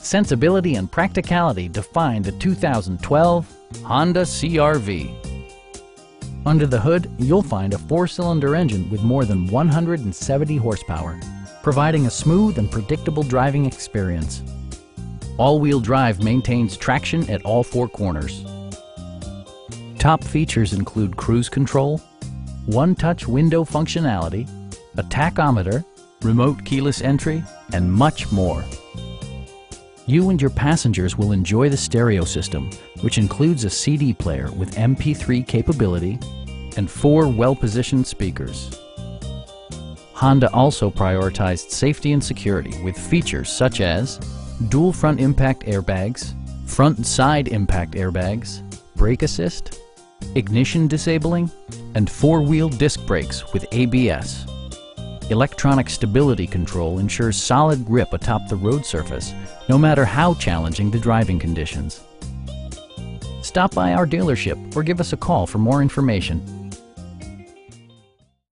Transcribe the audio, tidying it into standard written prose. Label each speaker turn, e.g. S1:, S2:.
S1: Sensibility and practicality define the 2012 Honda CR-V. Under the hood, you'll find a 4-cylinder engine with more than 170 horsepower, providing a smooth and predictable driving experience. All-wheel drive maintains traction at all 4 corners. Top features include cruise control, one-touch window functionality, a tachometer, remote keyless entry, and much more. You and your passengers will enjoy the stereo system, which includes a CD player with MP3 capability and 4 well-positioned speakers. Honda also prioritized safety and security with features such as dual front impact airbags, front and side impact airbags, brake assist, ignition disabling, and 4-wheel disc brakes with ABS. Electronic stability control ensures solid grip atop the road surface, no matter how challenging the driving conditions. Stop by our dealership or give us a call for more information.